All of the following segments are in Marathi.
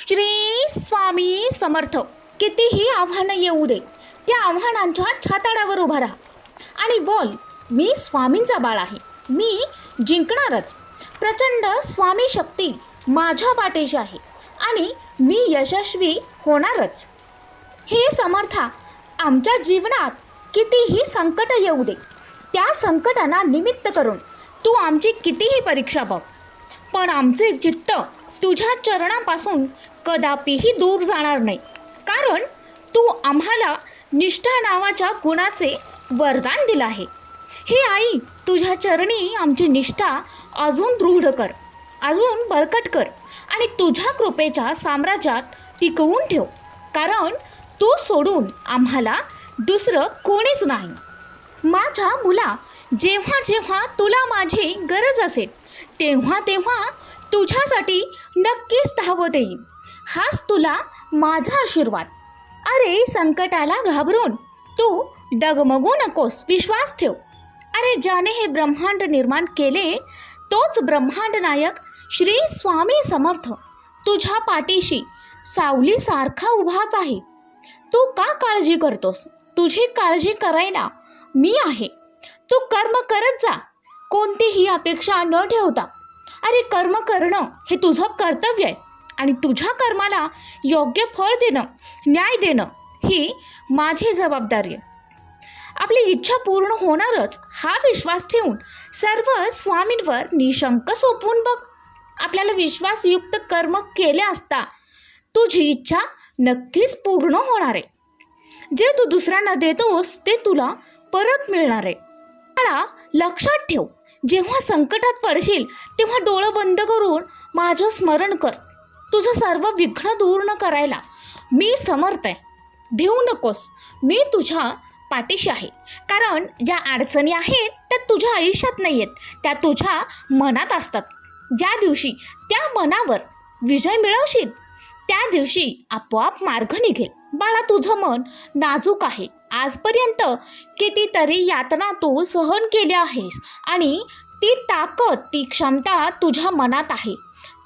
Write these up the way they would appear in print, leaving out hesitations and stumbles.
श्री स्वामी समर्थ. कितीही आव्हानं येऊ दे, त्या आव्हानांच्या छाताडावर उभा राहा आणि बोल, मी स्वामींचा बाळ आहे, मी जिंकणारच. प्रचंड स्वामी शक्ती माझ्या पाठीशी आहे आणि मी यशस्वी होणारच. हे समर्था, आमच्या जीवनात कितीही संकट येऊ दे, त्या संकटांना निमित्त करून तू आमची कितीही परीक्षा बघ, पण आमचे चित्त तुझ्या चरणापासून कदापिही दूर जाणार नाही. कारण तू आम्हाला निष्ठा नावाच्या गुणाचे वरदान दिलं आहे. हे आई, तुझ्या चरणी आमची निष्ठा अजून दृढ कर, अजून बळकट कर आणि तुझ्या कृपेच्या साम्राज्यात टिकवून ठेव. कारण तू सोडून आम्हाला दुसरं कोणीच नाही. माझ्या मुला, जेव्हा जेव्हा तुला माझी गरज असेल तेव्हा तेव्हा तुझ्यासाठी नक्कीच धावत येईन. हाच तुला माझा आशीर्वाद. अरे, संकटाला घाबरून तू डगमगू नकोस, विश्वास ठेव. अरे, ज्याने हे ब्रह्मांड निर्माण केले तोच ब्रह्मांड नायक श्री स्वामी समर्थ तुझ्या पाठीशी सावलीसारखा उभाच आहे. तू का काळजी करतोस? तुझी काळजी करायला मी आहे. तू कर्म करत जा, कोणतीही अपेक्षा न ठेवता. अरे, कर्म करणं हे तुझं कर्तव्य आहे आणि तुझ्या कर्माला योग्य फळ देणं, न्याय देणं ही माझी जबाबदारी आहे. आपली इच्छा पूर्ण होणारच हा विश्वास ठेवून सर्व स्वामींवर निशंक सोपवून बघ. आपल्याला विश्वासयुक्त कर्म केले असता तुझी इच्छा नक्कीच पूर्ण होणार आहे. जे तू दुसऱ्यांना देतोस ते तुला परत मिळणार आहे. मला लक्षात ठेव, जेव्हा संकटात पडशील तेव्हा डोळं बंद करून माझं स्मरण कर. तुझं सर्व विघ्न दूर न करायला मी समर्थ आहे. भिवू नकोस, मी तुझ्या पाठीशी आहे. कारण ज्या अडचणी आहेत त्या तुझ्या आयुष्यात नाही आहेत, त्या तुझ्या मनात असतात. ज्या दिवशी त्या मनावर विजय मिळवशील त्या दिवशी आपोआप मार्ग निघेल. बाळा, तुझं मन नाजूक आहे. आजपर्यंत कितीतरी यातना तू सहन केल्या आहेस आणि ती ताकद, ती क्षमता तुझ्या मनात आहे,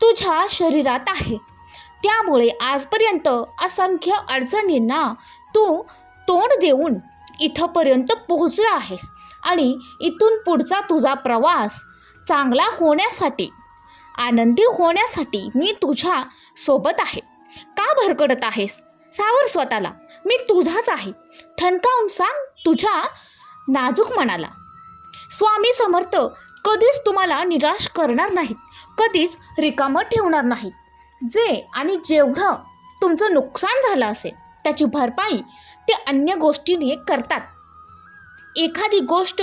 तुझ्या शरीरात आहे. त्यामुळे आजपर्यंत असंख्य अडचणींना तू तोंड देऊन इथंपर्यंत पोहोचला आहेस आणि इथून पुढचा तुझा प्रवास चांगला होण्यासाठी, आनंदी होण्यासाठी मी तुझ्या सोबत आहे. का भरकडत आहेस? सावर स्वतःला, मी तुझाच आहे. ठणकावून सांग तुझ्या नाजूक मनाला. स्वामी समर्थ कधीच तुम्हाला निराश करणार नाहीत, कधीच रिकामं ठेवणार नाहीत. जे आणि जेवढं तुमचं नुकसान झालं असेल त्याची भरपाई ते अन्य गोष्टीने करतात. एखादी गोष्ट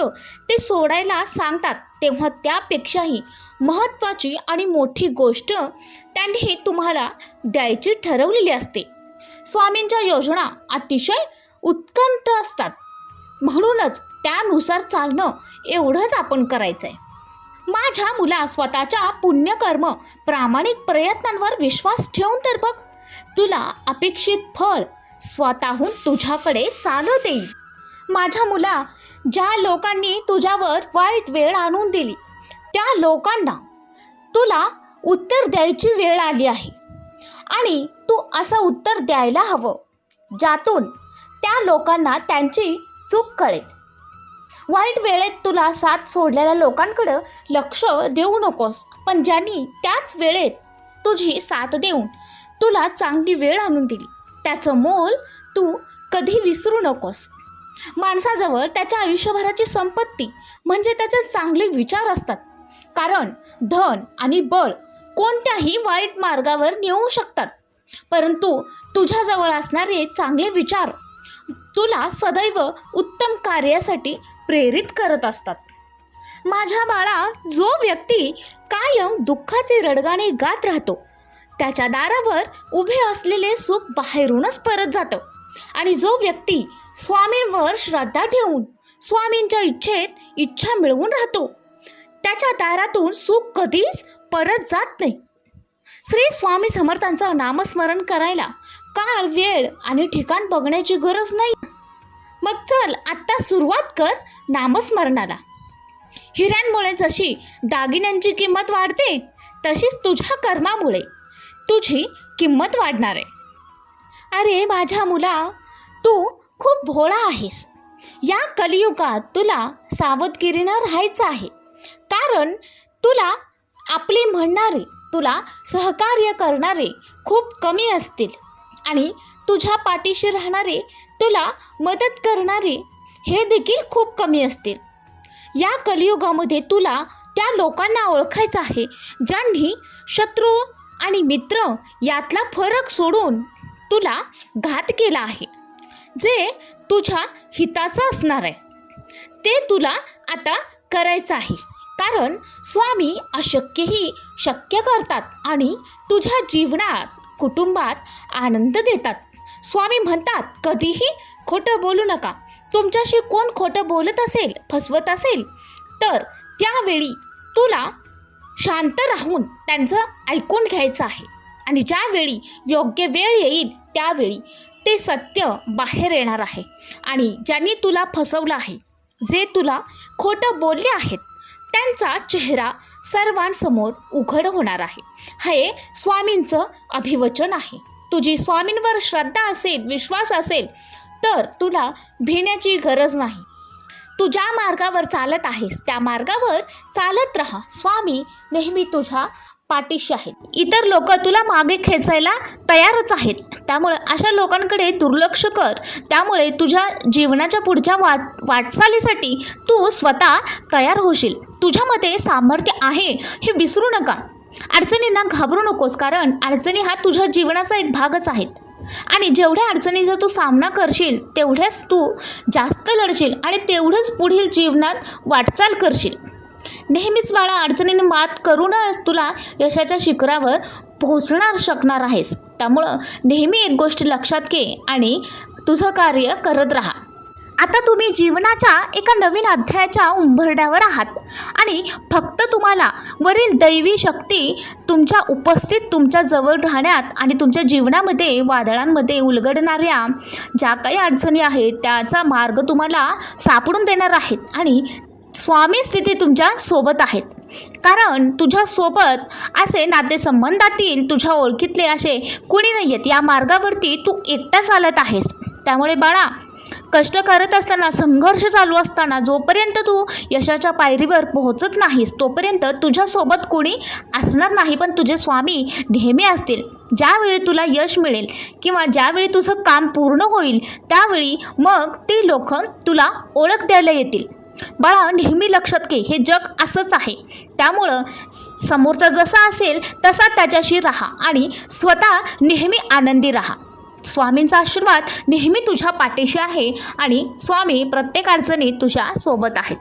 ते सोडायला सांगतात तेव्हा त्यापेक्षाही महत्त्वाची आणि मोठी गोष्ट त्यांनी तुम्हाला द्यायची ठरवलेली असते. स्वामींच्या योजना अतिशय उत्कट असतात, म्हणूनच त्यानुसार चालणं एवढंच आपण करायचं आहे. माझ्या मुला, स्वतःच्या पुण्यकर्म, प्रामाणिक प्रयत्नांवर विश्वास ठेवून तर बघ. तुला अपेक्षित फळ स्वतःहून तुझ्याकडे चालत येईल. माझ्या मुला, ज्या लोकांनी तुझ्यावर वाईट वेळ आणून दिली त्या लोकांना तुला उत्तर द्यायची वेळ आली आहे आणि तू असं उत्तर द्यायला हवं ज्यातून त्या लोकांना त्यांची चूक कळेल. वाईट वेळेत तुला साथ सोडलेल्या लोकांकडं लक्ष देऊ नकोस, पण ज्यांनी त्याच वेळेत तुझी साथ देऊन तुला चांगली वेळ आणून दिली त्याचं मोल तू कधी विसरू नकोस. माणसाजवळ त्याच्या आयुष्यभराची संपत्ती म्हणजे त्याचे चांगले विचार असतात. कारण धन आणि बळ कोणत्याही वाईट मार्गावर नेऊ शकतात, परंतु तुझ्याजवळ असणारे चांगले विचार तुला सदैव उत्तम कार्यासाठी प्रेरित करत असतात. माझ्या बाळा, जो व्यक्ती कायम दुःखाचे रडगाणे गात राहतो त्याच्या दारावर उभे असलेले सुख बाहेरूनच परत जातं. आणि जो व्यक्ती स्वामींवर श्रद्धा ठेवून स्वामींच्या इच्छेत इच्छा मिळवून राहतो त्याच्या दारातून सुख कधीच परत जात नाही. श्री स्वामी समर्थांचं नामस्मरण करायला काळ, वेळ आणि ठिकाण बघण्याची गरज नाही. मग चल, आत्ता सुरुवात कर नामस्मरणाला. हिऱ्यांमुळे जशी दागिन्यांची किंमत वाढते तशीच तुझ्या कर्मामुळे तुझी किंमत वाढणार आहे. अरे माझ्या मुला, तू खूप भोळा आहेस. या कलियुगात तुला सावधगिरीनं राहायचं आहे. कारण तुला आपले म्हणणारे, तुला सहकार्य करणारे खूप कमी असतील आणि तुझ्या पाठीशी राहणारे, तुला मदत करणारे हे देखील खूप कमी असतील. या कलियुगामध्ये तुला त्या लोकांना ओळखायचं आहे ज्यांनी शत्रू आणि मित्र यातला फरक सोडून तुला घात केला आहे. जे तुझ्या हिताचं असणार आहे ते तुला आता करायचं आहे. कारण स्वामी अशक्यही शक्य करतात आणि तुझ्या जीवनात, कुटुंबात आनंद देतात. स्वामी म्हणतात, कधीही खोटं बोलू नका. तुमच्याशी कोण खोटं बोलत असेल, फसवत असेल, तर त्यावेळी तुला शांत राहून त्यांचं ऐकून घ्यायचं आहे. आणि ज्यावेळी योग्य वेळ येईल त्यावेळी ते सत्य बाहेर येणार आहे. आणि ज्यांनी तुला फसवलं आहे, जे तुला खोटं बोलले आहेत, त्यांचा चेहरा सर्वांसमोर उघड होणार आहे. हे स्वामींचं अभिवचन आहे. तुझी स्वामींवर श्रद्धा असेल, विश्वास असेल तर तुला भिण्याची गरज नाही. तू ज्या मार्गावर चालत आहेस त्या मार्गावर चालत राहा. स्वामी नेहमी तुझ्या पाठीशी आहेत. इतर लोक तुला मागे खेचायला तयारच आहेत. त्यामुळे अशा लोकांकडे दुर्लक्ष कर. त्यामुळे तुझ्या जीवनाच्या पुढच्या वाटचालीसाठी तू स्वतः तयार होशील. तुझ्यामध्ये सामर्थ्य आहे हे विसरू नका. अडचणींना घाबरू नकोस, कारण अडचणी हा तुझ्या जीवनाचा एक भागच आहेत. आणि जेवढ्या अडचणीचा तू सामना करशील तेवढ्याच तू जास्त लढशील आणि तेवढंच पुढील जीवनात वाटचाल करशील. नेहमीच बाळा, अडचणीने मात करूनच तुला यशाच्या शिखरावर पोहोचणार शकणार आहेस. त्यामुळं नेहमी एक गोष्ट लक्षात घे आणि तुझं कार्य करत राहा. आता तुम्ही जीवनाच्या एका नवीन अध्यायाच्या उंबरड्यावर आहात आणि फक्त तुम्हाला वरील दैवी शक्ती तुमच्या उपस्थित, तुमच्या जवळ राहण्यात आणि तुमच्या जीवनामध्ये वादळांमध्ये उलगडणाऱ्या ज्या काही अडचणी आहेत त्याचा मार्ग तुम्हाला सापडून देणार आहेत. आणि स्वामीच तिथे तुमच्या सोबत आहेत. कारण तुझ्यासोबत असे नातेसंबंधातील, तुझ्या ओळखीतले असे कोणी नाही आहेत. या मार्गावरती तू एकटा चालत आहेस. त्यामुळे बाळा, कष्ट करत असताना, संघर्ष चालू असताना जोपर्यंत तू यशाच्या पायरीवर पोहोचत नाहीस तोपर्यंत तुझ्यासोबत कोणी असणार नाही. पण तुझे स्वामी नेहमी असतील. ज्यावेळी तुला यश मिळेल किंवा ज्यावेळी तुझं काम पूर्ण होईल त्यावेळी मग ते लोक तुला ओळख द्यायला येतील. बाळा, नेहमी लक्षात घे, हे जग असंच आहे. त्यामुळं समोरचा जसा असेल तसा त्याच्याशी राहा आणि स्वतः नेहमी आनंदी राहा. स्वामींचा आशीर्वाद नेहमी तुझ्या पाठीशी आहे आणि स्वामी प्रत्येक अडचणीत तुझ्या सोबत आहेत.